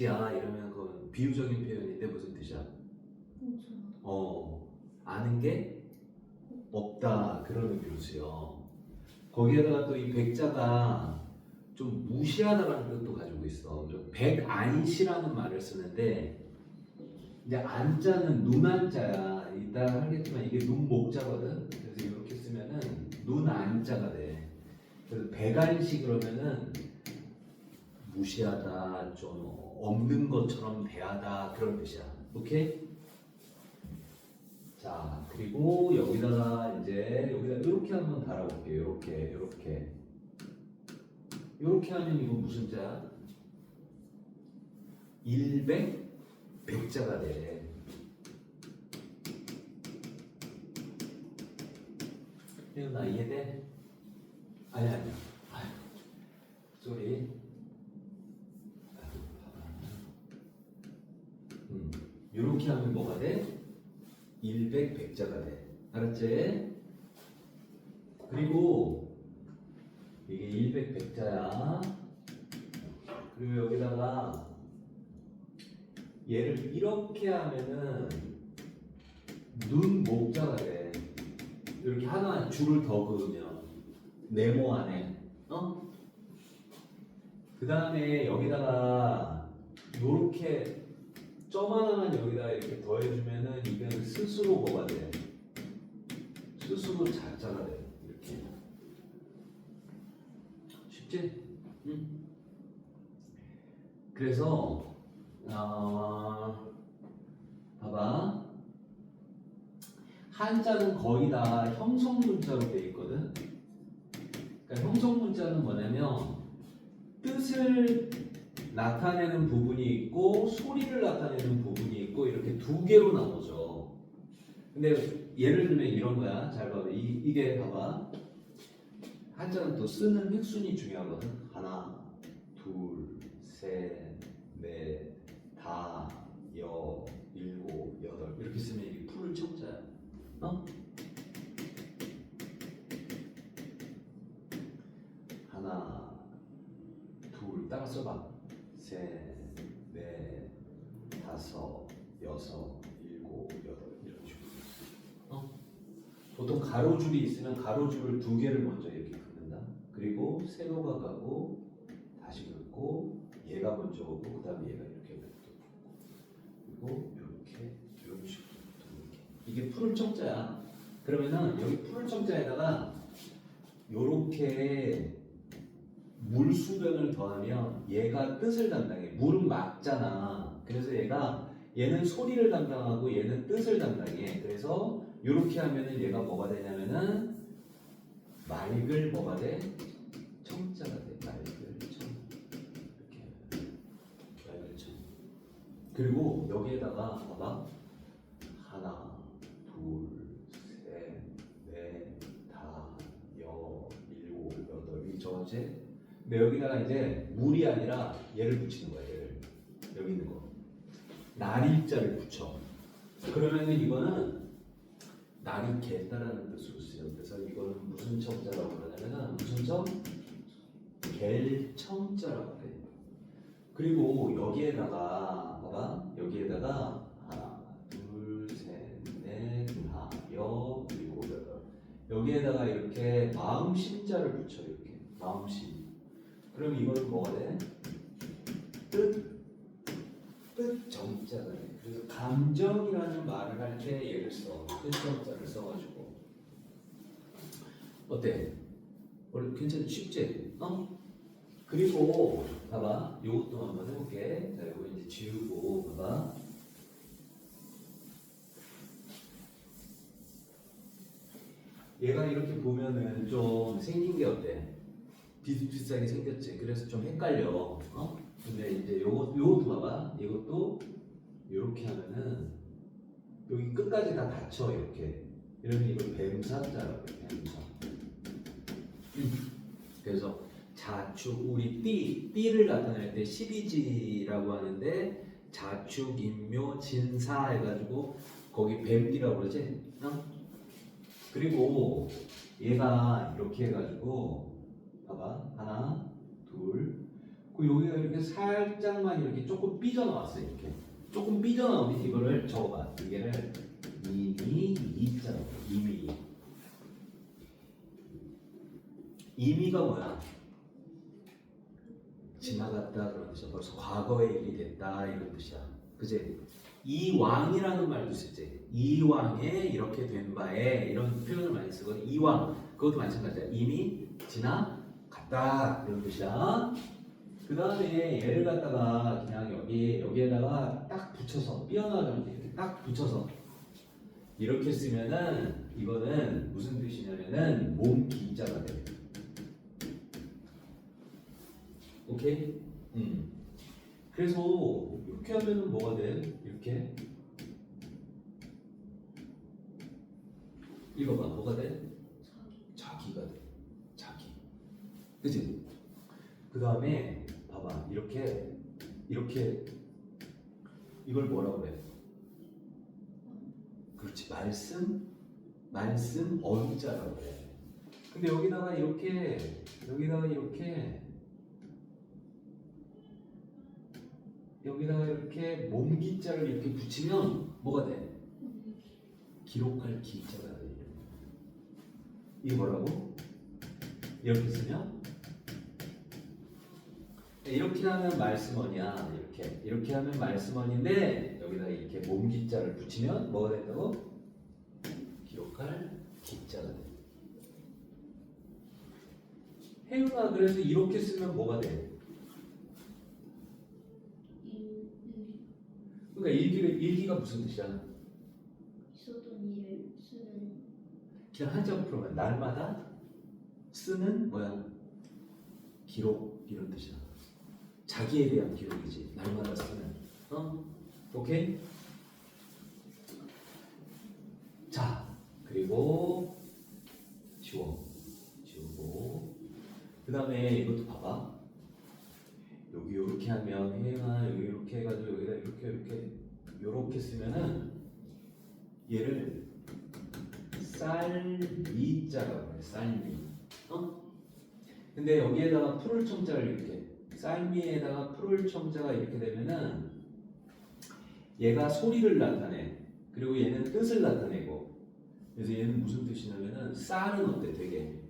야 이러면 그건 비유적인 표현인데 무슨 뜻이야? 아는 게 없다 그런 의미로서요. 거기에다가 또 이 백자가 좀 무시하다라는 뜻도 가지고 있어. 백안시라는 말을 쓰는데 이제 안자는 눈안자야. 이따 하겠지만 이게 눈목자거든. 그래서 이렇게 쓰면은 눈안자가 돼. 그래서 백안시 그러면은 무시하다, 좀 없는 것처럼 대하다 그런 뜻이야. 오케이? 자, 그리고 여기다가 여기다 이렇게 한번 달아볼게요. 이렇게 하면 이거 무슨 자? 일백 백자가 돼. 이거 나 이해돼? 아니. 아유, 쏘리. 이렇게 하면 뭐가 돼? 일백 백자가 돼. 알았지? 그리고 이게 일백 백자야. 그리고 여기다가 얘를 이렇게 하면은 눈 목자가 돼. 이렇게 하나 줄을 더 그으면 네모 안에 그 다음에 여기다가 요렇게 점 하나만 여기다 이렇게 더해주면은 이건 스스로 뭐가 돼? 스스로 자자가 돼. 이렇게 쉽지? 응? 그래서 봐봐. 한자는 거의 다 형성문자로 돼 있거든. 그러니까 형성문자는 뭐냐면 뜻을 나타내는 부분이 있고 소리를 나타내는 부분이 있고 이렇게 두 개로 나눠져. 근데 예를 들면 이런 거야. 잘 봐봐. 이게 봐봐. 한자는 또 쓰는 획순이 중요하거든. 하나, 둘, 셋, 넷, 다, 여, 일곱, 여덟 이렇게 쓰면 이게 풀을 청자야. 하나, 둘 따라 써봐. 셋, 넷, 다섯, 여섯, 일곱, 여덟 이런 식으로. 보통 가로줄이 있으면 가로줄을 두 개를 먼저 이렇게 긋는다. 그리고 세로가 가고 다시 긋고 얘가 먼저 오고 그 다음에 얘가 이렇게 긋고 그리고 이렇게 이런 식으로 이렇게. 이게 풀을 청자야. 그러면은 여기 풀을 청자에다가 요렇게 물수변을 더하면 얘가 뜻을 담당해. 물은 막잖아. 그래서 얘는 소리를 담당하고 얘는 뜻을 담당해. 그래서 이렇게 하면은 얘가 뭐가 되냐면은 맑을 뭐가 돼? 청자가 돼. 맑을 청. 이렇게 맑을 청. 그리고 여기에다가 봐봐. 하나, 둘, 셋, 넷, 다, 여, 일곱, 여덟 이 저제. 근데 여기다가 이제 물이 아니라 얘를 붙이는 거야. 얘를 여기 있는 거. 날일자를 붙여. 그러면은 이거는 날이 겠다라는 뜻으로 쓰여. 그래서 이거는 무슨 청자라고 그러냐면은 무슨 청? 갤청자라고 그래. 그리고 여기에다가 봐봐. 여기에다가 하나, 둘, 셋, 넷, 다, 여, 일곱, 여덟. 여기에다가 이렇게 마음심자를 붙여. 이렇게 마음심. 그럼 이거는 뭐가 돼? 뜻 정자가 돼. 그래서 감정이라는 말을 할 때 얘를 써. 뜻 정자를 써가지고. 어때? 원래 괜찮지? 쉽지? 그리고 봐봐. 요것도 한번 해볼게. 자, 이거 이제 지우고 봐봐. 얘가 이렇게 보면은 좀 생긴 게 어때? 비슷비슷하게 생겼지. 그래서 좀 헷갈려. 근데 이제 요것도 봐봐. 이것도 이렇게 하면은 여기 끝까지 다 닫혀 이렇게. 이러면 이걸 뱀사자라고 해. 뱀사. 그래서 자축 우리 띠를 나타낼 때 12지라고 하는데 자축 인묘 진사 해가지고 거기 뱀띠라고 그러지. 그리고 얘가 이렇게 해가지고 봐봐. 하나, 둘. 그 여기가 이렇게 살짝만 이렇게 조금 삐져나왔어요. 이렇게 조금 삐져나오면 이거를 적어봐. 이게를 2미자라고. 2미. 2미가 뭐야? 지나갔다 그런 뜻이야. 벌써 과거의 일이 됐다 이런 뜻이야. 그지? 이왕이라는 말도 쓰지. 이왕에 이렇게 된 바에 이런 표현을 많이 쓰거든. 이왕 그것도 마찬가지야. 이미 지나갔다 이런 뜻이야. 그 다음에 얘를 갖다가 그냥 여기에다가 딱 붙여서 삐어나가면 이렇게 딱 붙여서 이렇게 쓰면은 이거는 무슨 뜻이냐면은 몸 기자가 돼. 오케이? 그래서 이렇게 하면은 뭐가 돼? 이렇게 읽어봐. 뭐가 돼? 자기가 돼. 자기. 그치? 그 다음에 봐봐. 이렇게 이걸 뭐라고 그래? 그렇지. 말씀 어휘자라고 그래. 근데 여기다가 이렇게 몸기자를 이렇게 붙이면 뭐가 돼? 기록할 기자가 돼. 이게 뭐라고? 이렇게 쓰면 이렇게 하면 말씀어니야. 이렇게 하면 말씀어니인데 여기다 이렇게 몸기자를 붙이면 뭐가 된다고? 기록할 기자가 돼. 혜윤아, 그래서 이렇게 쓰면 뭐가 돼? 그러니까 일기가 무슨 뜻이야? 있었던 일을 쓰는. 그냥 한자로 풀어봐. 날마다 쓰는 뭐야? 기록 이런 뜻이야. 자기에 대한 기록이지. 날마다 쓰는. 오케이? 자, 그리고 지우고 그 다음에 이것도 봐봐. 여기 이렇게 하면 혜영아 여기 이렇게 해가지고 여기다 이렇게 쓰면은 얘를 쌀미자라고 해. 쌀미. 근데 여기에다가 풀을 청자를 이렇게 쌀미에다가 풀을 청자가 이렇게 되면은 얘가 소리를 나타내. 그리고 얘는 뜻을 나타내고. 그래서 얘는 무슨 뜻이냐면은 쌀은 어때? 되게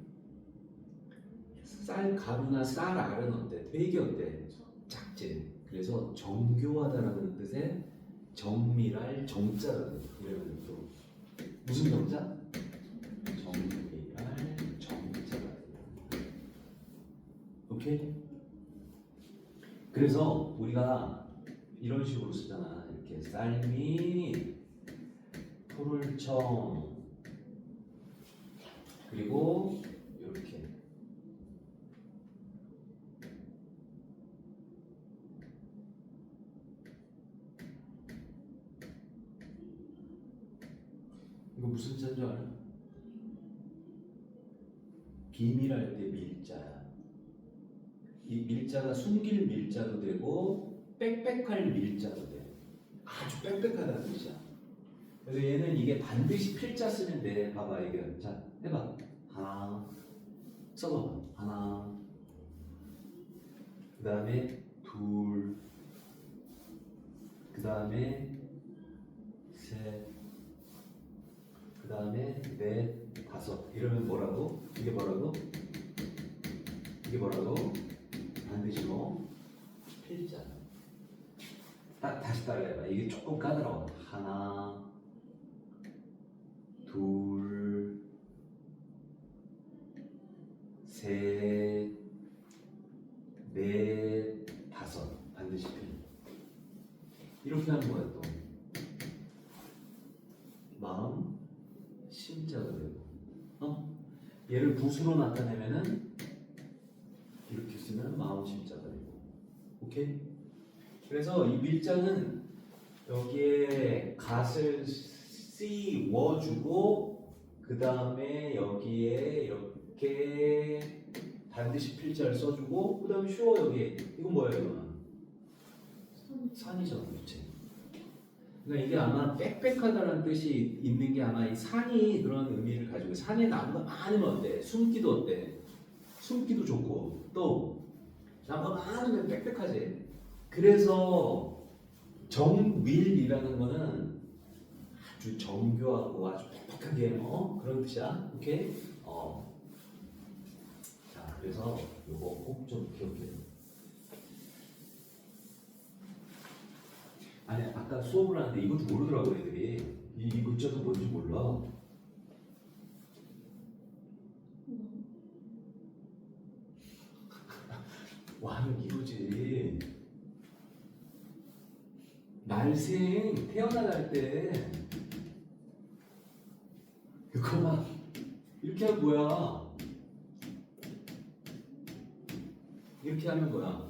쌀 가루나 쌀 알은 어때? 되게 어때? 작지. 그래서 정교하다라는 뜻의 정밀할 정자라는 그러면 또 무슨 정자? 정밀할 정자가. 오케이? 그래서 우리가 이런 식으로 쓰잖아. 이렇게 쌀미 풀을청 그리고 이렇게 이거 무슨 자인 줄 알아? 비밀할 때 밀자야. 이 밀자가 숨길 밀자도 되고 빽빽할 밀자도 돼. 아주 빽빽하다는 뜻이야. 그래서 얘는 이게 반드시 필자 쓰면 돼. 봐봐 이게. 자 해봐. 하나 써봐. 하나. 그 다음에 둘. 그 다음에 셋. 그 다음에 넷, 다섯. 이러면 뭐라고? 이게 뭐라고? 반드시 뭐? 필자. 다시 따라해봐. 이게 조금 까다로워. 하나, 둘, 셋, 넷, 다섯. 반드시 필. 이렇게 하는 거야 또. 마음, 심자가 되고. 얘를 붓으로 나타내면은 이렇게 쓰면 마음 심자가 되고. 오케이? 그래서 이 밀자는 여기에 갓을 씌워주고 그 다음에 여기에 이렇게 반드시 필자를 써주고 그 다음에 쉬워 여기. 이건 뭐예요 이거는? 산이죠. 그렇지? 그러니까 이게 아마 빽빽하다는 뜻이 있는 게 아마 이 산이 그런 의미를 가지고 산에 나무가 많으면 어때? 숨기도 어때? 숨기도 좋고 또 나무가 많으면 빽빽하지. 그래서 정밀이라는 거는 아주 정교하고 아주 빽빽하게 그런 뜻이야. 오케이? 자, 그래서 요거 꼭 좀 기억해요. 아니 아까 수업을 하는데 이것도 모르더라고 애들이. 이 글자도 뭔지 몰라. 와는 이거지. 날생 태어날 때 그거 막 이렇게 하면 뭐야? 이렇게 하면 뭐야?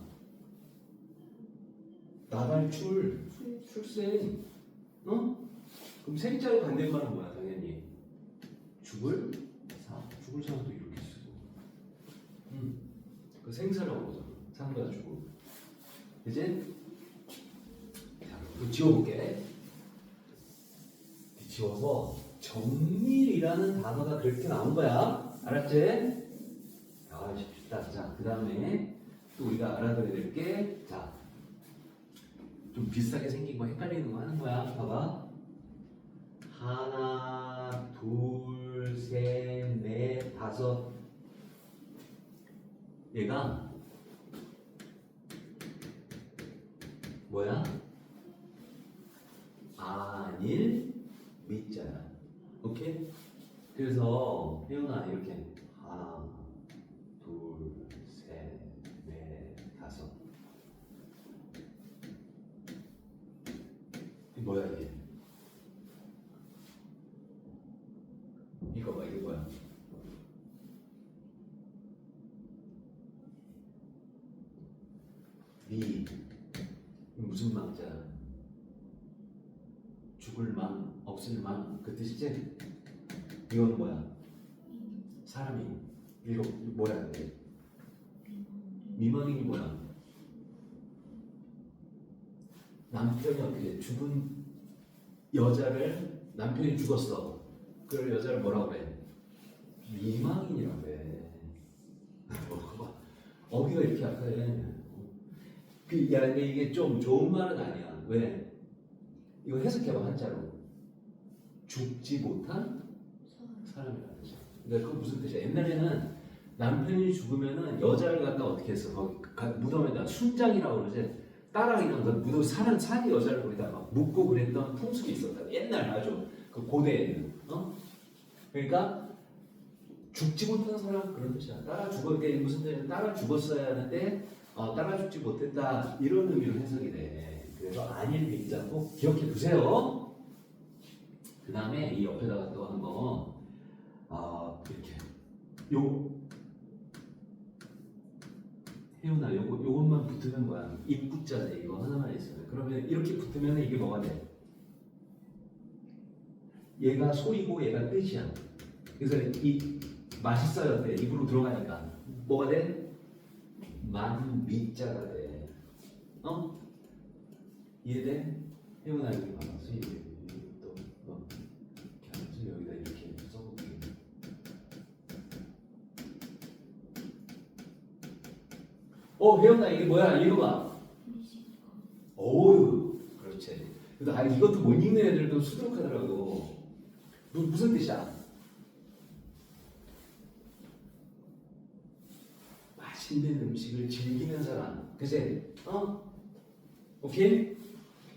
나발출, 출생, 그럼 세 글자로 반대말은 뭐야? 당연히 죽을 사, 죽을 사도 이렇게 쓰고, 그 생사라고 하잖아. 상보다 죽을. 이제 자, 그럼 지워볼게. 지워서 정밀이라는 단어가 그렇게 나온 거야. 알았지? 아, 쉽다. 자, 그 다음에 또 우리가 알아둬야 될 게, 자, 좀 비슷하게 생긴 거 헷갈리는 거 하는 거야. 봐봐. 하나, 둘, 셋, 넷, 다섯. 얘가 뭐야? 아닐 미자야. 오케이? 그래서 혜연아 이렇게 하나, 둘, 셋, 넷, 다섯. 이 뭐야 이게? 이거 봐, 이게 뭐야? 미. 무슨 망자야? 죽을 망, 없을 망, 그 뜻이지? 이건 뭐야? 사람이. 이거 뭐야 이게? 미망인이 뭐야? 남편이 어떻게 죽은 여자를 남편이 죽었어. 그걸 여자를 뭐라고 그래? 미망인이라고 그래. 어기가 이렇게 약해. 야, 근데 이게 좀 좋은 말은 아니야. 왜? 이거 해석해봐 한자로. 죽지 못한 사람이라는 뜻이야. 그러니까 그건 무슨 뜻이야? 옛날에는 남편이 죽으면은 여자를 갖다 어떻게 했어? 거기 무덤에다 순장이라고 그러지. 딸아이랑 그 무덤 사는 여자를 거기다 막 묻고 그랬던 풍습이 있었다. 옛날 아주 그 고대에는. 그러니까 죽지 못한 사람 그런 뜻이야. 따라 죽었게 무슨 뜻이야? 따라 죽었어야 하는데 따라 죽지 못했다 이런 의미로 해석이 돼. 그래서 아닐 믿자 꼭 기억해 두세요. 그 다음에 이 옆에다가 또 한 거 이렇게 혜윤아 요것만 붙으면 뭐야? 입구자네. 이거 하나만 있어요. 그러면 이렇게 붙으면 이게 뭐가 돼? 얘가 소이고 얘가 뜻이야. 그래서 이 맛있어요 때 입으로 들어가니까 뭐가 돼? 만미자가 돼. 이해돼? 혜윤아 여기 봐봐. 또 이렇게 하면서 여기다 이렇게 써볼게. 혜연아 이게 뭐야? 읽어봐. 어우, 그렇지. 근데 이것도 못 읽는 애들도 수두룩하더라고. 무슨 뜻이야? 맛있는 음식을 즐기는 사람. 그치? 오케이?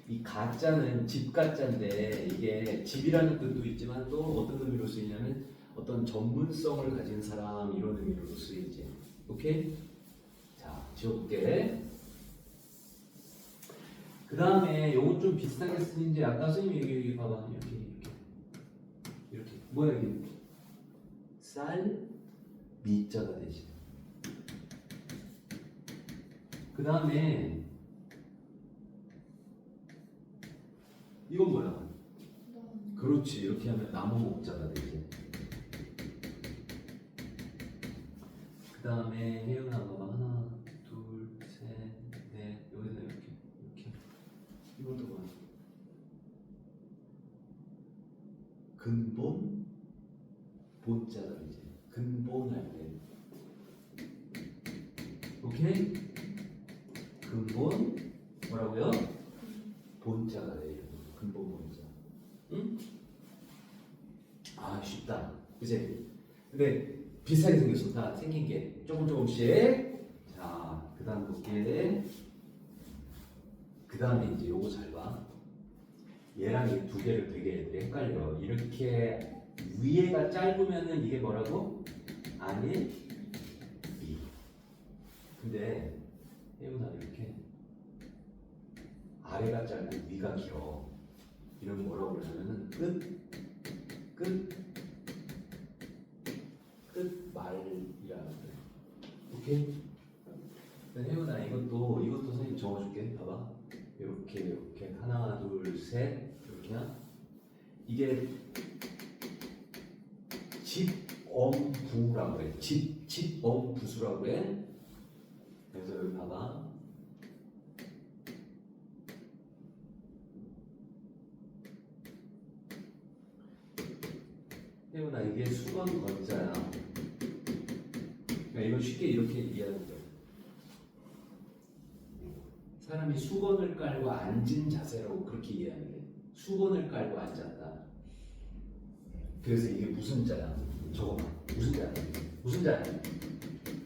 이 가짜는 집 가짜인데 이게 집이라는 뜻도 있지만 또 어떤 의미로 쓰이냐면 어떤 전문성을 가진 사람 이런 의미로 쓰이지. 오케이? 자, 지워볼게. 그 다음에 요건 좀 비슷하게 쓰는지 아까 선생님이 여기 봐봐. 이렇게 뭐야 이게? 쌀 미자가 되지. 그 다음에 이건 뭐야? 그렇지. 이렇게 하면 나무 목자가 되지. 그 다음에 혜연아가 하나, 둘, 셋, 넷 여기다 이렇게 이것도 뭐야? 근본 본자가 되지. 근본할 때. 오케이? 근본 뭐라고요? 본자가 돼. 근본 본자. 응? 아 쉽다. 그치? 근데 비슷하게 생겼어. 다 생긴 게 조금씩. 자, 그 다음 볼게. 그 다음에 이제 요거 잘 봐. 얘랑 이 두 개를 되게 애들이 헷갈려. 이렇게 위에가 짧으면은 이게 뭐라고? 아니, 이. 근데 혜훈아 이렇게 아래가 짧고 위가 길어. 이런 뭐라고 그러냐면은 끝말이라는 거예요. 오케이? 혜훈아 이것도 선생님 적어줄게. 봐봐. 이렇게 하나 둘 셋 이렇게야. 이게 집엄부라고 해. 집엄부수라고 해. 그래서 여기 봐봐. 혜훈아 이게 수건 건자야. 그러니까 이걸 쉽게 이렇게 이해하는 거야. 사람이 수건을 깔고 앉은 자세라고 그렇게 이해하는 게 수건을 깔고 앉았다. 그래서 이게 무슨 자야? 저거 봐. 무슨 자야? 무슨 자야?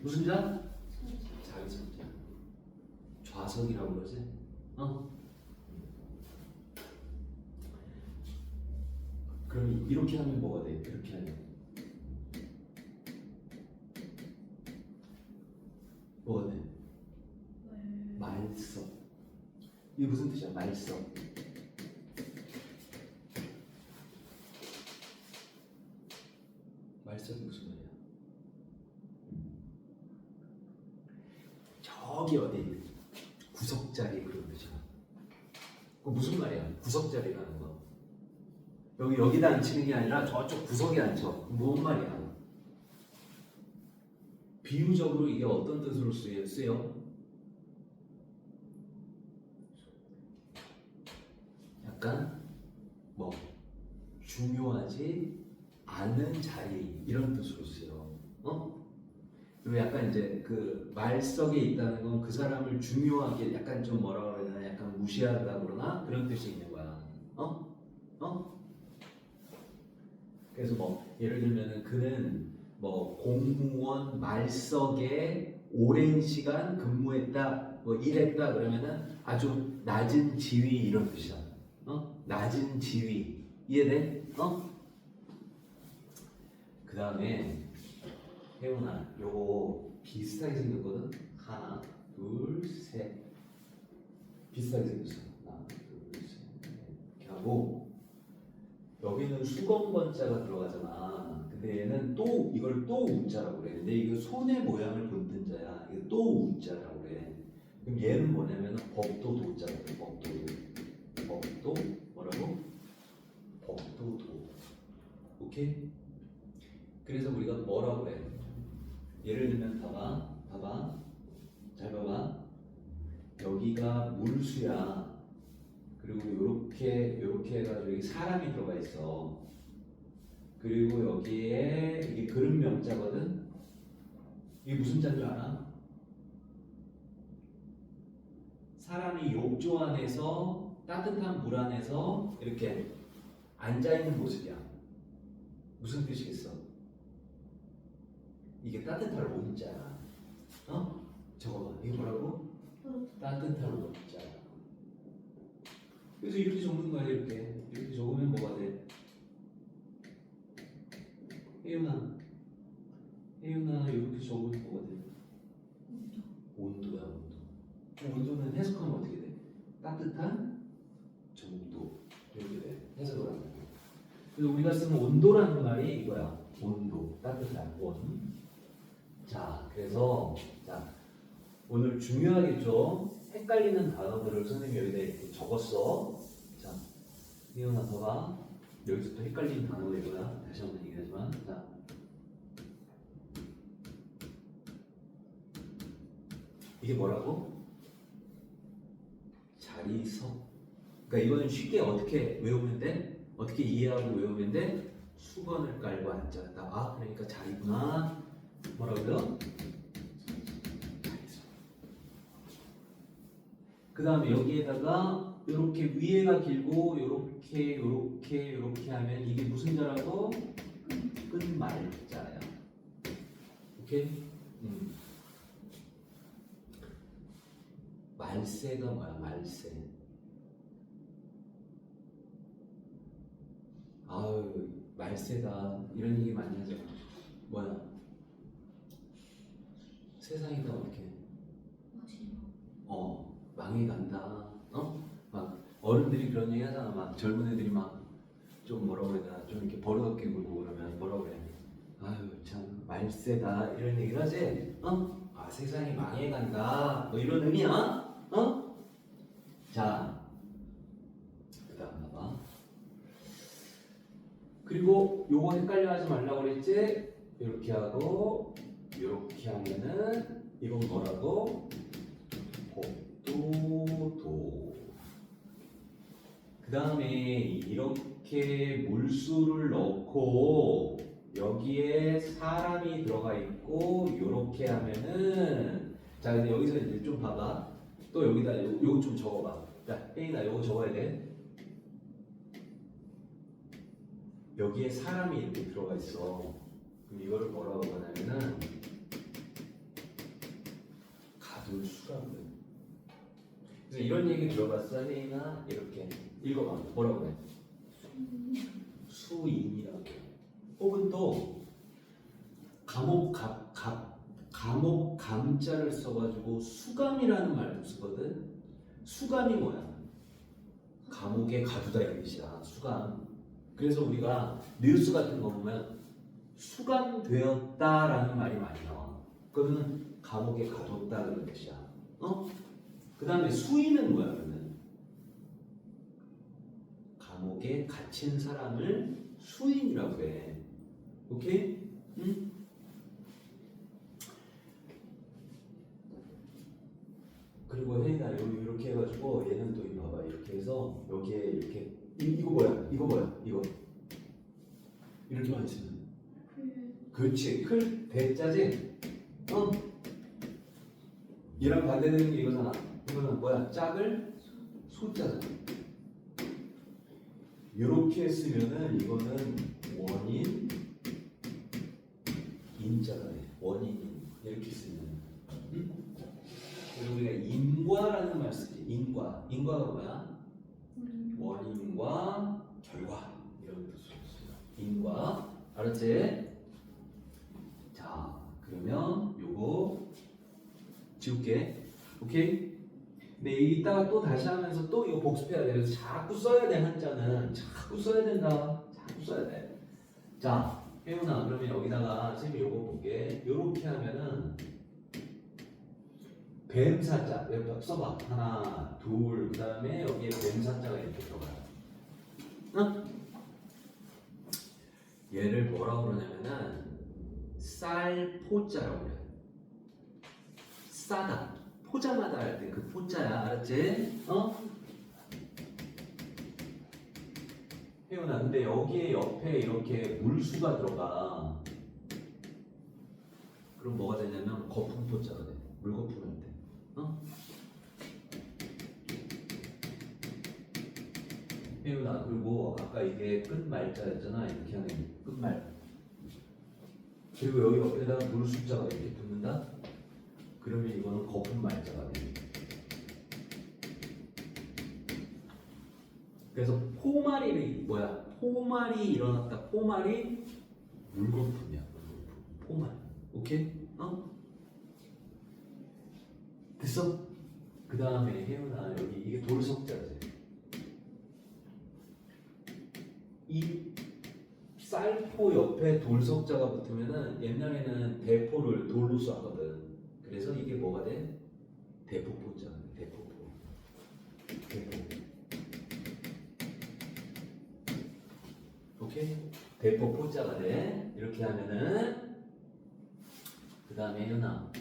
무슨 자? 자기성자. 좌석이라고 그러지? 그럼 이렇게 하면 뭐가 돼? 이렇게 하면 뭐가 돼? 말석. 이게 무슨 뜻이야? 말석. 말석이 무슨 말이야? 저기 어디 구석자리 그런 뜻이야. 그 무슨 말이야? 구석자리라는 거. 여기다 앉히는 게 아니라 저쪽 구석에 앉혀. 뭔 말이야? 비유적으로 이게 어떤 뜻으로 쓰여? 약간 뭐 중요하지 않은 자리 이런 뜻으로 쓰여. 그리고 약간 이제 그 말석에 있다는 건 그 사람을 중요하게 약간 좀 뭐라 그러나 약간 무시한다 그러나 그런 뜻이 있는 거야. 그래서 뭐 예를 들면은 그는 뭐 공무원 말석에 오랜 시간 근무했다, 뭐 일했다 그러면은 아주 낮은 지위 이런 뜻이야. 낮은 지위 이해돼? 그 다음에 혜훈아 요거 비슷하게 생겼거든. 하나, 둘, 셋 비슷하게 생겼어. 하나, 둘, 셋 이렇게 하고 여기는 수건건자가 들어가잖아. 근데 얘는 또 이걸 또 우자라고 그래. 근데 이거 손의 모양을 본뜬 자야. 이거 또 우자라고 그래. 그럼 얘는 뭐냐면 법도 도자라고 그래. 법도 뭐라고? 법도 도. 오케이? 그래서 우리가 뭐라고 그래? 예를 들면 봐봐. 잘 봐봐. 여기가 물수야. 그리고 요렇게 해가지고 여기 사람이 들어가 있어. 그리고 여기에 이게 그릇 명자거든. 이게 무슨 자인 줄 알아? 사람이 욕조 안에서 따뜻한 물 안에서 이렇게 앉아 있는 모습이야. 무슨 뜻이겠어? 이게 따뜻할 온자야. 저거 봐. 이게 뭐라고? 따뜻할 온자. 그래서 이렇게 적는 거야. 이렇게 적으면 뭐가 돼? 혜윤아 이렇게 적으면 뭐가 돼? 온도야. 온도는 해석하면 어떻게 돼? 따뜻한 정도 이렇게 돼. 해석을 하면. 그래서 우리가 쓰는 온도라는 말이 이거야. 온도, 따뜻한 온. 자, 그래서 오늘 중요하겠죠? 헷갈리는 단어들을 선생님이 여기다 이렇게 적었어. 자, 혜윤아 봐봐. 여기서 또 헷갈리는 단어가 이거야. 다시 한번 얘기하지만, 자, 이게 뭐라고? 자리석. 그러니까 이거는 쉽게 어떻게 외우면 돼? 어떻게 이해하고 외우면 돼? 수건을 깔고 앉았다. 아, 그러니까 자리구나. 뭐라고요? 자리석. 그 다음에 여기에다가 이렇게 위에가 길고 이렇게 하면 이게 무슨 자라고? 끝말자야. 오케이? 말세가 뭐야? 말세. 아유, 말세다. 이런 얘기 많이 하잖아. 뭐야? 세상이 다 어떻게? 망해간다. 막 어른들이 그런 얘기 하잖아. 막 젊은 애들이 막 좀 뭐라고 그래야 되나? 좀 이렇게 버릇없게 굴고 그러면 뭐라고 그래? 아유, 참 말세다. 이런 얘기를 하지? 아, 세상이 망해간다. 뭐 이런 의미야? 자, 그 다음 봐봐. 그리고 요거 헷갈려 하지 말라고 그랬지? 이렇게 하고 이렇게 하면은 이건 뭐라고? 복도도. 그 다음에 이렇게 물수를 넣고 여기에 사람이 들어가 있고 이렇게 하면은, 자, 근데 여기서 이제 좀 봐봐. 또 여기다 요거 좀 적어봐. 자, 혜인아 요거 적어야 돼. 여기에 사람이 이렇게 들어가 있어. 그럼 이거를 뭐라고 하냐면은 가둘수라고 해. 그래서 이런 얘기 들어봤어, 혜인아? 이렇게 읽어봐. 뭐라고 해? 수인이라고 해. 혹은 또 감옥 감자를 써가지고 수감이라는 말도 쓰거든. 수감이 뭐야? 감옥에 가두다 이런 뜻이야. 수감. 그래서 우리가 뉴스 같은 거 보면 수감되었다라는 말이 많이 나와. 그거는 감옥에 가뒀다는 뜻이야. 그 다음에 수인은 뭐야? 그러면 감옥에 갇힌 사람을 수인이라고 해. 오케이? 응? 그리고 혜인아 이렇게 해가지고 얘는 또 이거 봐봐. 이렇게 해서 여기에 이렇게 이거 뭐야? 이거 이렇게 만지면 그렇지. 클 대자지? 얘랑 반대되는 게 이거잖아. 이거는 뭐야? 짝을 소자잖아. 이렇게 쓰면은 이거는 원인 인자가 돼. 원인인 이렇게 쓰면. 그리고 우리가 인과라는 말 쓰지. 인과가 뭐야? 원인과 결과 이런 뜻으로 써요. 인과. 알았지? 자, 그러면 요거 지울게. 오케이? 근데 이따가 또 다시 하면서 또 이거 복습해야 돼. 그래서 자꾸 써야 돼. 한자는 자꾸 써야 된다. 자꾸 써야 돼. 자, 혜윤아, 그러면 여기다가 쌤이 요거 볼게. 요렇게 하면은 뱀사자 여기 써봐. 하나, 둘, 그 다음에 여기에 뱀사자가 이렇게 들어가요. 얘를 뭐라고 그러냐면은 쌀포자라고 그래. 싸다. 포자마다 할 때 그 포자야. 알았지? 혜윤아, 근데 여기에 옆에 이렇게 물수가 들어가. 그럼 뭐가 되냐면 거품포자가 돼. 물거품할 때. 혜윤아, 그리고 아까 이게 끝말자였잖아. 이렇게 하는 끝말. 그리고 여기 옆에다가 물숫자가 이렇게 붙는다. 그러면 이거는 거품 말자가 돼. 그래서 포말이 뭐야? 포말이 일어났다. 포말이 물거품이야. 물거품. 포말. 오케이? 됐어? 그 다음에 혜윤아, 여기 이게 돌석자지. 이 쌀포 옆에 돌석자가 붙으면은 옛날에는 대포를 돌로 쐈거든. 그래서 이게 뭐가 돼? 대포포자가 돼. 대포포. 오케이? 대포포자가 돼. 이렇게 하면은 그 다음에 혜윤아,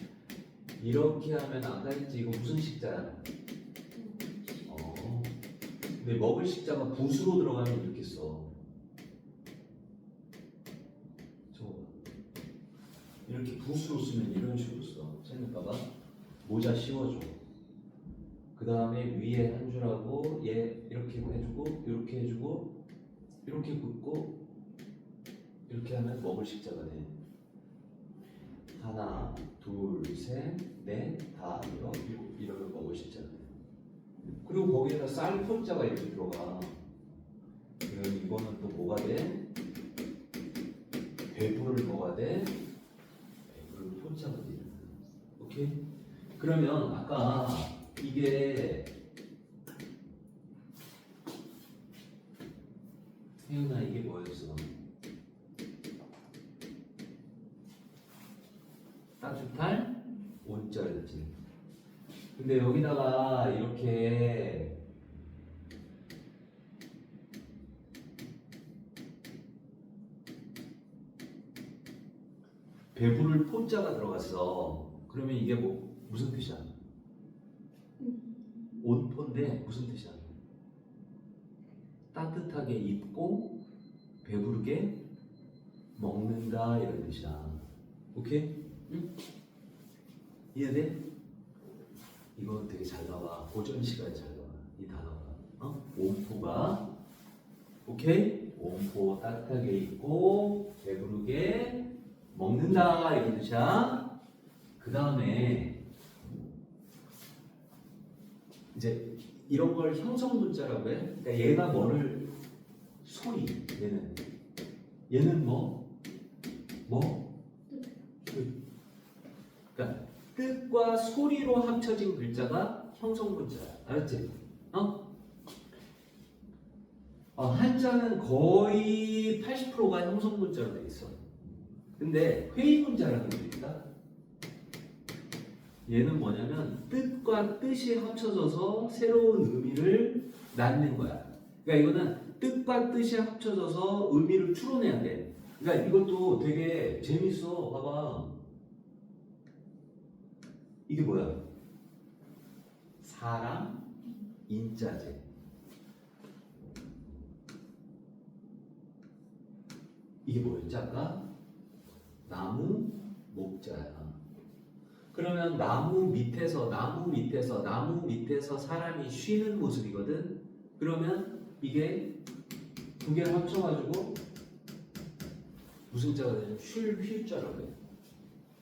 이렇게 하면 아까 했지 이거 무슨 식자야? 근데 먹을 식자가 붓으로 들어가면 이렇게 써. 이렇게 붓으로 쓰면 이런 식으로 써. 쟤는 봐봐. 모자 씌워줘. 그 그 다음에 위에 한 줄하고 얘 이렇게 해주고 이렇게 해주고 이렇게 긋고 이렇게 하면 먹을 식자가 돼. 하나, 둘, 셋, 넷, 다, 이러면 먹을 식자가 돼. 그리고 거기에다 쌀 포자가 이렇게 들어가. 그럼 이거는 또 뭐가 돼? 배부를 뭐가 돼? 배부를 포자가 돼. 오케이? 그러면 아까 이게 혜윤아 이게 뭐였어? 따뜻할 온자였지. 근데 여기다가 이렇게 배부를 포자가 들어갔어. 그러면 이게 무슨 뜻이야? 온포인데 무슨 뜻이야? 따뜻하게 입고 배부르게 먹는다 이런 뜻이야. 오케이? 응? 이해돼? 이거 되게 잘 나와. 고전 시간에 잘 나와. 이 단어가. 온포가. 오케이? 온포 따뜻하게 입고 배부르게 먹는다 이런 뜻이야. 그 다음에 이제 이런 걸 형성문자라고 해. 그러니까 얘가 뭐를 소리 얘는 뭐? 그러니까 뜻과 소리로 합쳐진 글자가 형성문자야. 알았지? 한자는 거의 80%가 형성문자로 돼 있어. 근데 회의문자라는 게 있다. 얘는 뭐냐면 뜻과 뜻이 합쳐져서 새로운 의미를 낳는 거야. 그러니까 이거는 뜻과 뜻이 합쳐져서 의미를 추론해야 돼. 그러니까 이것도 되게 재밌어. 봐봐. 이게 뭐야? 사람, 인자재. 이게 뭐였지 아까? 나무, 목자야. 그러면 나무 밑에서 사람이 쉬는 모습이거든. 그러면 이게 두 개를 합쳐가지고 무슨 자가 되죠? 휴자라고 해.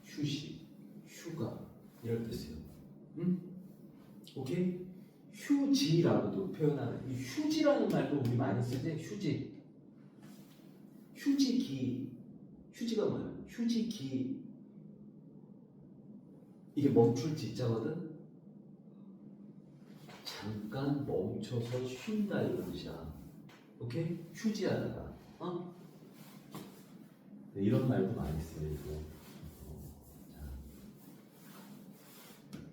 휴식, 휴가 이런 뜻이에요. 응? 오케이? 휴지라고도 표현하는 이 휴지라는 말도 우리 많이 쓰지? 휴지기. 휴지가 뭐야? 휴지기. 이게 멈출 지자거든. 잠깐 멈춰서 쉰다 이런 뜻이야. 오케이? 휴지하다가. 네, 이런 말도 많이 쓰여 있고. 자,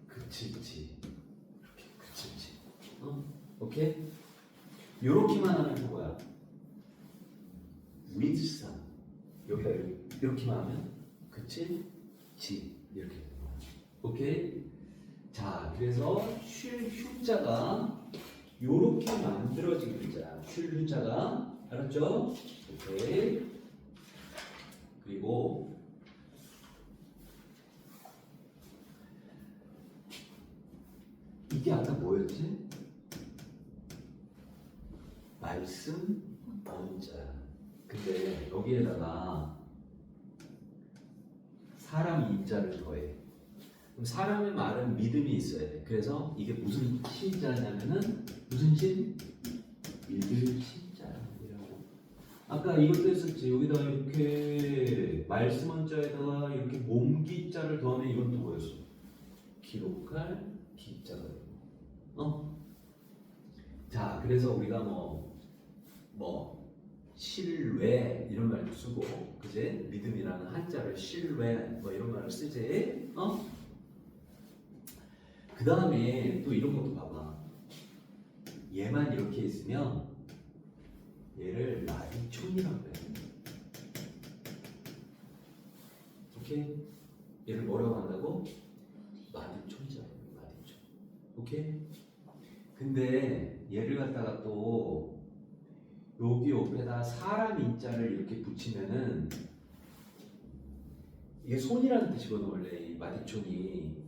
그칠지. 이렇게 그칠지. 오케이? 요렇게만 하면 또 뭐야? 윗산. 여기다 이렇게만 하면 그칠지. 이렇게. 오케이? 자, 그래서 쉴 휴자가 요렇게 만들어진 글자야. 쉴 휴자가. 알았죠? 오케이. 그리고 이게 아까 뭐였지? 말씀 언자야. 근데 여기에다가 사람 인자를 더해. 그럼 사람의 말은 믿음이 있어야 돼. 그래서 이게 무슨 신자냐면은 무슨 신? 믿을 신자라고. 아까 이것도 했었지. 여기다가 이렇게 말씀 한자에다가 이렇게 몸기자를 더하면 이건 또 뭐였어? 기록할 기자가 되고. 자, 그래서 우리가 신뢰 이런 말도 쓰고, 그제 믿음이라는 한자를 신뢰 이런 말을 쓰지. 그 다음에 또 이런 것도 봐봐. 얘만 이렇게 있으면 얘를 마디촌이라고 해. 오케이? 얘를 뭐라고 한다고? 마디촌이잖아. 마디촌. 오케이? 근데 얘를 갖다가 또 여기 옆에다 사람 인자를 이렇게 붙이면은 이게 손이라는 뜻이거든. 원래 이 마디촌이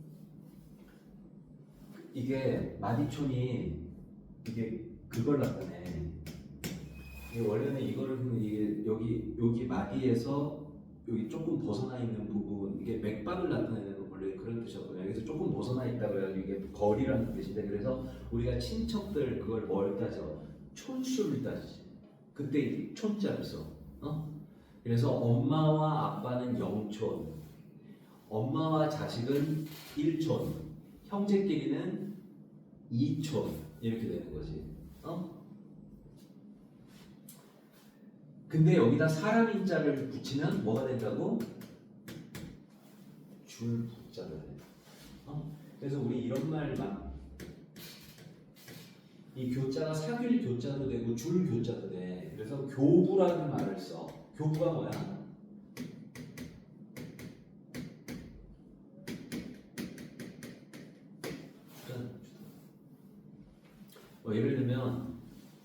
이게 마디촌이 이게 그걸 나타내. 이게 원래는 이거를 이게 여기 마디에서 여기 조금 벗어나 있는 부분 이게 맥박을 나타내는 거 원래 그런 뜻이었거든요. 여기서 조금 벗어나 있다고 해가지고 이게 거리라는 뜻인데 그래서 우리가 친척들 그걸 뭘 따져? 촌수를 따지지. 그때 이 촌자를 써. 그래서 엄마와 아빠는 0촌, 엄마와 자식은 1촌, 형제끼리는 2촌 이렇게 되는 거지. 근데 여기다 사람 인자를 붙이면 뭐가 된다고? 줄 붙자가 돼. 그래서 우리 이런 말만 이 교자가 사귈 교자도 되고 줄 교자도 돼. 그래서 교부라는 말을 써. 교부가 뭐야? 예를 들면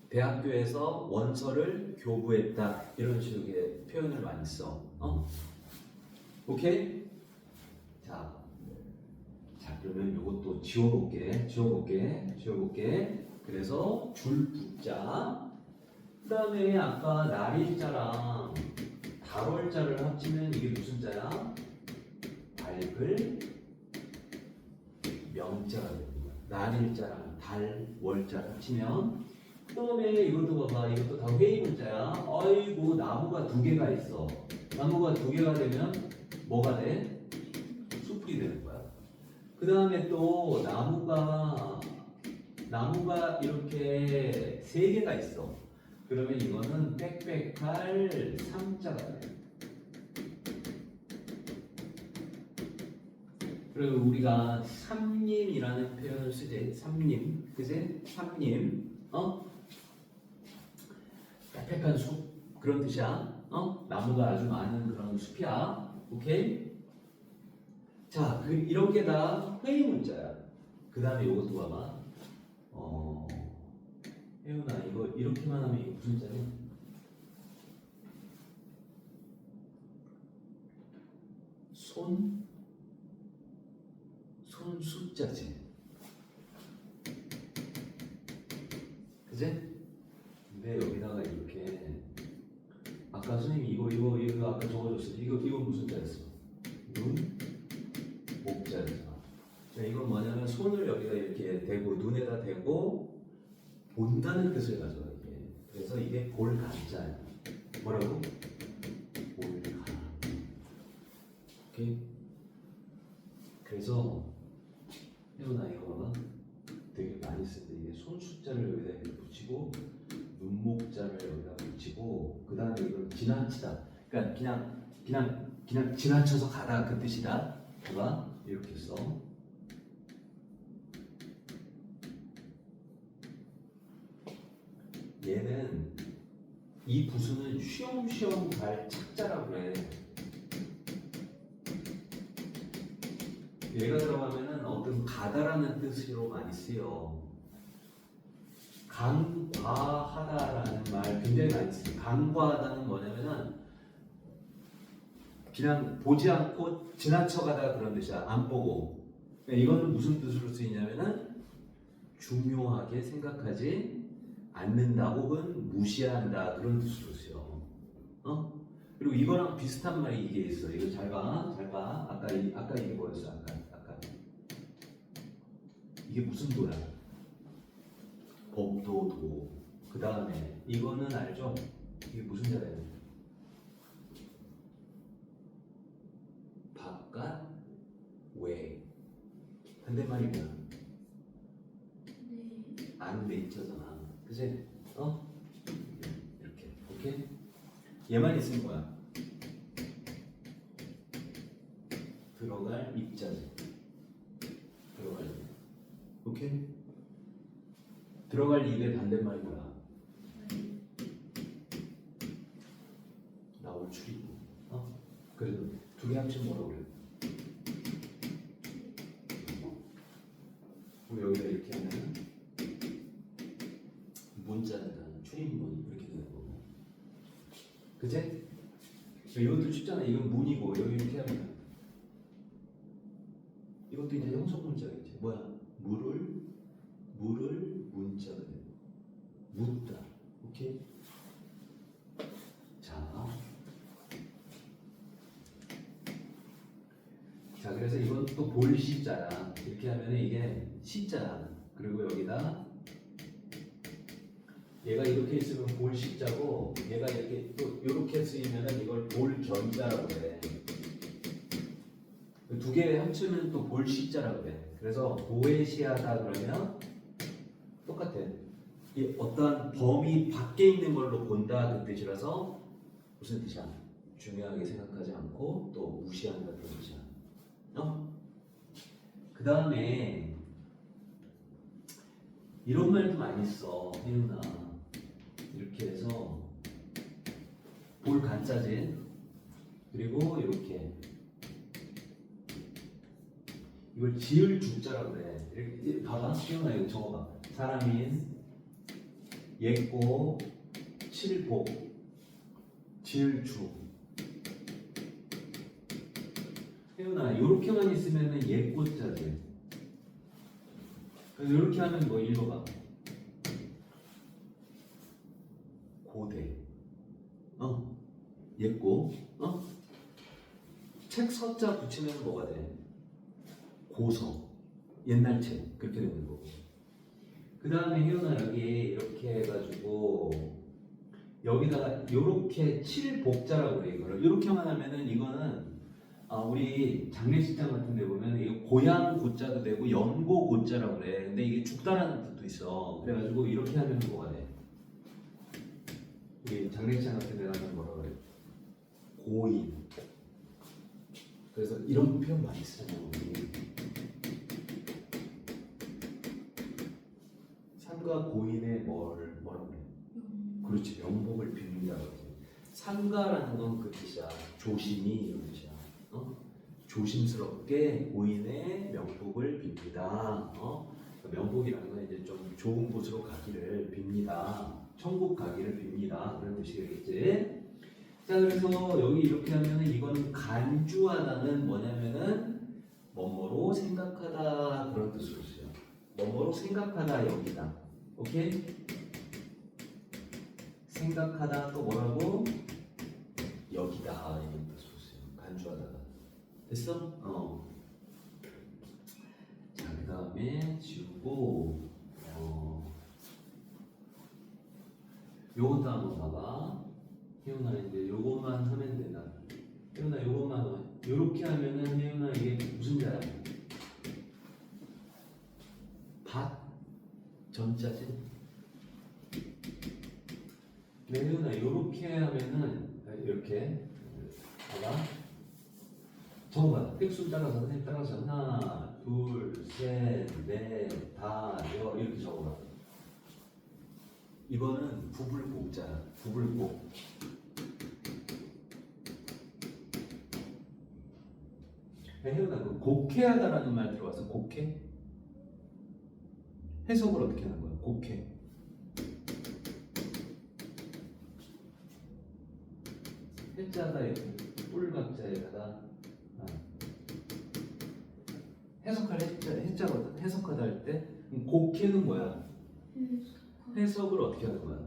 대학교에서 원서를 교부했다 이런 식의 표현을 많이 써. 오케이? 자 그러면 이것도 지워볼게. 그래서 줄 붙자. 그 다음에 아까 날일자랑 달월자를 합치면 이게 무슨 자야? 밝을 명자가 되는 거야. 날일자랑 달월자를 합치면. 그 다음에 이것도 봐봐. 이것도 다 회의문자야. 아이고 나무가 2개가 있어. 나무가 2개가 되면 뭐가 돼? 숲이 되는 거야. 그 다음에 또 나무가 이렇게 3개가 있어. 그러면 이거는 빽빽할 3자가 돼. 그리고 우리가 삼림이라는 표현을 쓰지. 삼림, 그지? 삼림, 빽빽한 숲 그런 뜻이야. 나무가 아주 많은 그런 숲이야. 오케이? 자, 이렇게 다 회의 문자야. 그 다음에 이것도 봐봐. 혜윤아, 이거 이렇게만 하면 이게 무슨 자니? 손 숫자지. 그지? 근데 여기다가 이렇게 아까 선생님이 이거 아까 적어줬어. 이거 무슨 자였어? 눈 목자였어. 이건 뭐냐면 손을 여기다 이렇게 대고 눈에다 대고 본다는 뜻을 가져와 이게. 그래서 이게 볼간자야. 뭐라고? 볼간. 오케이. 그래서 혜원아 이거 봐봐. 되게 많이 쓰는데 이게 손 숫자를 여기다 이렇게 붙이고 눈목자를 여기다 붙이고 그 다음에 이걸 지나치다. 그러니까 그냥 지나쳐서 가다 그 뜻이다. 봐봐 이렇게 써. 얘는 이 부수는 쉬엄쉬엄 갈 착자라고 그래. 얘가 들어가면은 어떤 가다라는 뜻으로 많이 쓰여. 간과하다라는 말 굉장히 많이 쓰여. 간과하다는 뭐냐면은 그냥 보지 않고 지나쳐가다 그런 뜻이야. 안 보고. 이거는 무슨 뜻으로 쓰이냐면은 중요하게 생각하지 않는다 혹은 무시한다 그런 뜻으로 쓰여. 그리고 이거랑 비슷한 말이 이게 있어. 이거 잘 봐. 아까 이게 뭐였어? 아까 이게 무슨 도야? 법도도. 그 다음에 이거는 알죠? 이게 무슨 자예요? 바깥 외. 반대말이 뭐야? 안 내쳐잖아. 그치? 이렇게. 오케이? 얘만 있으면 뭐야? 들어갈 입자지. 들어갈 입. 오케이? 들어갈 입의 반대말이 뭐야? 나올 출입구. 그래서 2개 합치면 뭐라고 그래? 그리고 여기다 이렇게 하면 문자니까 출입문 이렇게 되는 거고. 그치? 이것도 쉽잖아. 이건 문이고 여기 이렇게 하면 이것도 이제 형성 문자겠지. 뭐야? 물을 물을 문자가 돼. 묻다. 오케이? 자, 그래서 이건 또 볼시자야. 이렇게 하면 이게 시자야. 그리고 여기다 얘가 이렇게 있으면 볼시자고 얘가 이렇게 또 이렇게 쓰이면은 이걸 볼견자라고 해. 두 개 합치면 또 볼시자라고 해. 그래서 보에시아다 그러면 똑같아. 이 어떠한 범위 밖에 있는 걸로 본다 그 뜻이라서 무슨 뜻이야? 중요하게 생각하지 않고 또 무시한다 그런 뜻이야. 그 다음에 이런 말도 많이 써. 혜윤아 이렇게 해서 볼 간자지. 그리고 이렇게 이걸 지을 주자라고 그래. 이렇게 봐봐. 혜윤아 이거 적어봐. 사람인 예고 칠복 지을 주. 혜윤아 이렇게만 있으면은 예고자지. 그래서 이렇게 하면 뭐 읽어봐. 고대. 예고. 책 서자 붙이면 뭐가 돼? 고서. 옛날 책. 그렇게 되는 거고. 그 다음에 혜윤아 여기 이렇게 해가지고 여기다가 이렇게 칠복자라고 그래. 이거를 이렇게만 하면은 이거는 우리 장례식장 같은 데 보면 이게 고향 고자도 되고 연고 고자라고 그래. 근데 이게 죽다라는 뜻도 있어. 그래가지고 이렇게 하면 뭐가 돼? 우리 장례식장 같은 데 가면 뭐라 그래? 고인. 그래서 이런 표현 많이 쓰잖아 우리. 상가 고인의 뭐라고 그래? 그렇지. 명복을 빕니다. 상가라는 건 그 뜻이야. 조심히 이런 뜻이야. 조심스럽게 고인의 명복을 빕니다. 명복이라는 건 이제 좀 좋은 곳으로 가기를 빕니다. 천국 가기를 빕니다. 그런 뜻이겠지. 자, 그래서 여기 이렇게 하면은 이거는 간주하다는 뭐냐면은 뭐뭐로 생각하다 그런 뜻으로 써요. 뭐뭐로 생각하다 여기다. 오케이? 생각하다 또 뭐라고? 여기다 이런 뜻으로 써요. 간주하다가. 됐어? 자, 그 다음에 지우고 요것도 한번 봐봐. 혜윤아 이제 요것만 하면 되나? 혜윤아 요것만 요렇게 하면은 혜윤아 이게 무슨 자야? 밭 전자지? 네, 혜윤아 요렇게 하면은 이렇게 봐봐. 적어봐. 획수 따라서 하나, 둘, 셋, 넷, 다, 여 이렇게 적어봐. 이거는 부불복자. 부불복. 혜윤아 그 곡해하다라는 말 들어봤어? 곡해? 해석을 어떻게 하는 거야? 곡해. 해자다 뿔각자에다가 해석할 해자거든. 해석하다 할 때 곡해는 뭐야? 해석을 어떻게 하는 거야?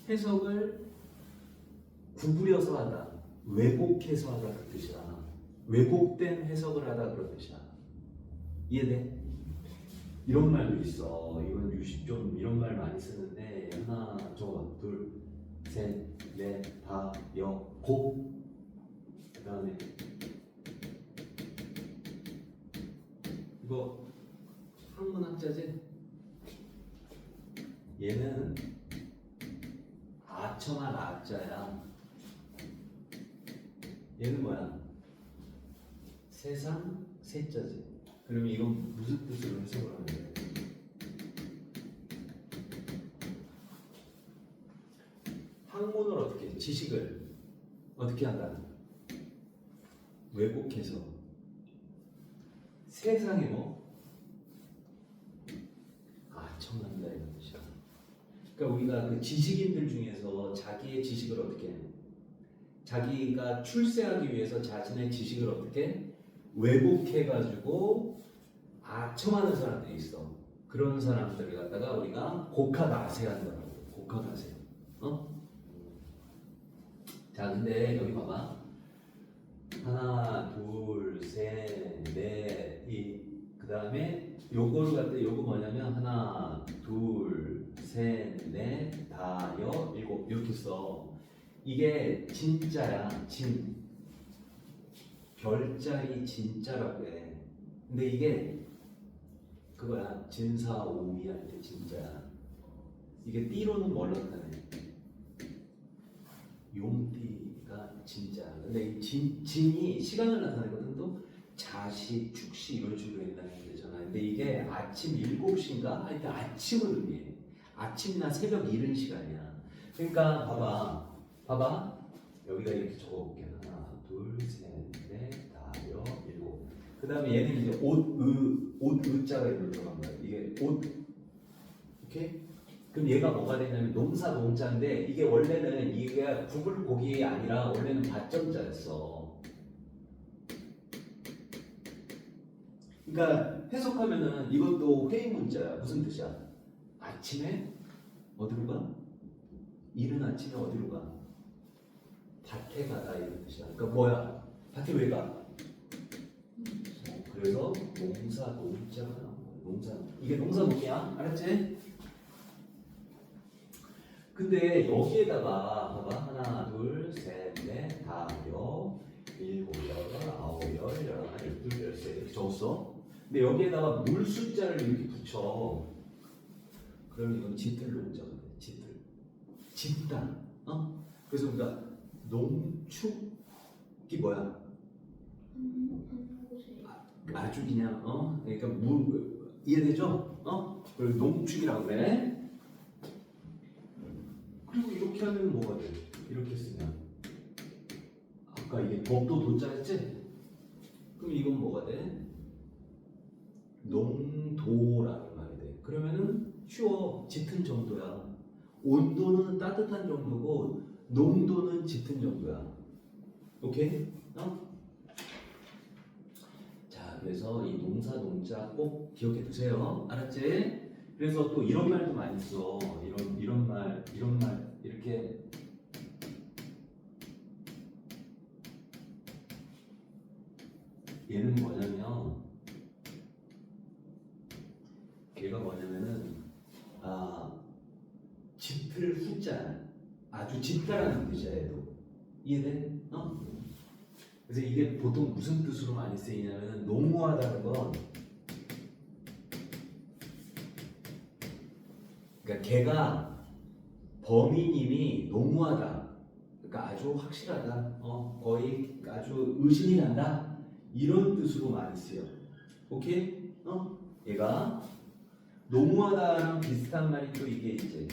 해석을 구부려서 하다, 왜곡해서 하다 그 뜻이야. 왜곡된 해석을 하다 그런 뜻이야. 이해돼? 이런 말도 있어. 이건 유식 좀 이런 말 많이 쓰는데 하나, 둘, 셋, 넷, 다, 여, 곡. 그 다음에 이거 한문 학자지? 얘는 아첨한 아자야. 얘는 뭐야? 세상 세자지. 그러면 이건 무슨 뜻으로 해석을 하는 거야? 학문을 어떻게 해? 지식을 어떻게 한다? 왜곡해서 세상에 아첨한다 이런 뜻이야. 그러니까 우리가 그 지식인들 중에서 자기의 지식을 어떻게 해? 자기가 출세하기 위해서 자신의 지식을 어떻게 왜곡해가지고 아첨하는 사람들이 있어. 그런 사람들을 갖다가 우리가 고카가세 한다고. 고카가세. 자, 근데 여기 봐봐. 하나, 둘, 셋, 넷, 그 다음에 요걸 갖다 요거 뭐냐면 하나, 둘, 셋, 넷, 다섯, 일곱 이렇게 써. 이게 진짜야. 별자리 진짜라고 해. 근데 이게 그거야. 진사오미 할 때 진짜야. 이게 띠로는 뭘 나타내? 용띠가 진짜. 근데 이 진이 시간을 나타내거든. 또 자시, 축시 이런 식으로 된다는 얘기잖아. 근데 이게 아침 7시인가? 하여튼 아침을 의미해. 아침이나 새벽 이른 시간이야. 그러니까 봐봐. 여기다 이렇게 적어볼게. 하나, 둘, 셋, 넷, 다섯, 일곱. 그 다음에 얘는 이제 옷 의자가 이렇게 들어간 거야. 이게 옷. 오케이? 그럼 얘가 뭐가 되냐면 농사 농자인데 이게 원래는 이게 구글 고기 아니라 원래는 받점자였어. 그러니까 해석하면은 이것도 회의 문자야. 무슨 뜻이야? 아침에 어디로 가? 이른 아침에 어디로 가? 밭에 가다 이런 뜻이야. 그러니까 뭐야? 밭에 왜 가? 그래서 농사 농자가 나온 거야. 농사. 이게 농사 농이야. 알았지? 근데 여기에다가 봐봐. 하나, 둘, 셋, 넷, 다섯, 일곱, 여덟, 아홉, 열, 열하나, 열둘, 열세 이렇게 적었어. 근데 여기에다가 물 숫자를 이렇게 붙여. 그러면 이건 짙을 농자가 돼. 짙다. 그래서 우리가 농축이 뭐야? 한 곳에 아주 그냥 그러니까 이해되죠? 그리고 농축이라고 그래. 그리고 이렇게 하면 뭐가 돼? 이렇게 쓰면 아까 이게 법도 도자했지? 그럼 이건 뭐가 돼? 농도라는 말이 돼. 그러면은 쉬워. 짙은 정도야. 온도는 따뜻한 정도고 농도는 짙은 정도야. 오케이? 자, 그래서 이 농사 농자 꼭 기억해 두세요. 알았지? 그래서 또 이런 말도 많이 써. 이런 말 이렇게 얘는 뭐냐면 얘가 뭐냐면은 짙을 후자 아주 짙다라는 뜻이야. 얘도 이해돼? 그래서 이게 보통 무슨 뜻으로 많이 쓰이냐면은 농후하다는 건 그러니까 걔가 범인님이 농후하다. 그러니까 아주 확실하다. 거의 아주 의심이 난다. 이런 뜻으로 많이 쓰여. 오케이? 얘가 농후하다랑 비슷한 말이 또 이게 이제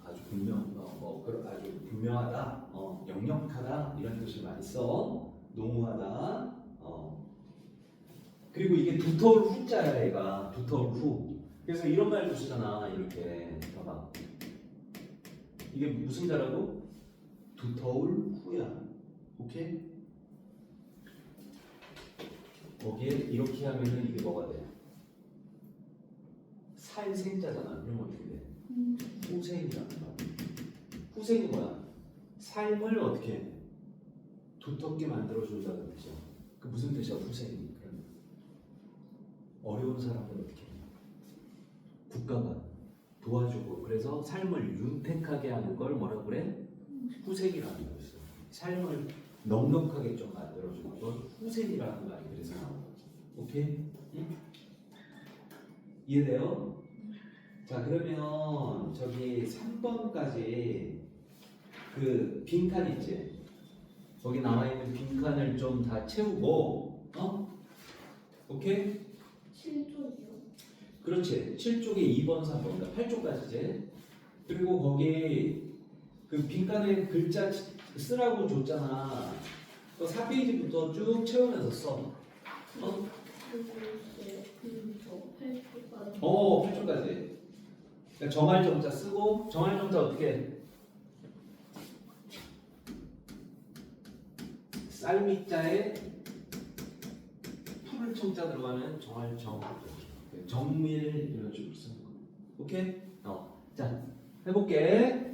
아주 아주 분명하다, 역력하다 이런 뜻을 많이 써. 농후하다. 그리고 이게 두터울 후자야. 얘가 두터울 후. 그래서 이런 말도 쓰잖아. 이렇게 봐봐. 이게 무슨 자라고? 두터울 후야. 오케이? 거기에 이렇게 하면은 이게 뭐가 돼? 살생자잖아. 그럼 어떻게 돼? 후생이라는 거야. 후생이 뭐야? 삶을 어떻게 해? 두텁게 만들어준다는 뜻이야. 그 무슨 뜻이야? 후생이. 그러면 어려운 사람을 어떻게 해? 국가가 도와주고 그래서 삶을 윤택하게 하는 걸 뭐라고 그래? 후생이라는 거였어. 삶을 넉넉하게 좀 만들어주는 걸 후생이라는 말이 그래서 나온 거지. 오케이? 응? 이해돼요? 자, 그러면 저기 3번까지 그 빈칸 있지? 거기 나와있는 빈칸을 좀 다 채우고 오케이? 7쪽이요. 그렇지. 7쪽에 2번, 3번, 그러니까 8쪽까지지. 그리고 거기 그 빈칸에 글자 쓰라고 줬잖아. 그 4페이지부터 쭉 채우면서 써. 저 8쪽까지. 8쪽까지. 그러니까 정할 정자 쓰고 정할 정자 어떻게 해? 쌀미자에 정자 들어가면 정할 정밀 이런 식으로 쓰는 거. 오케이? 자 해볼게.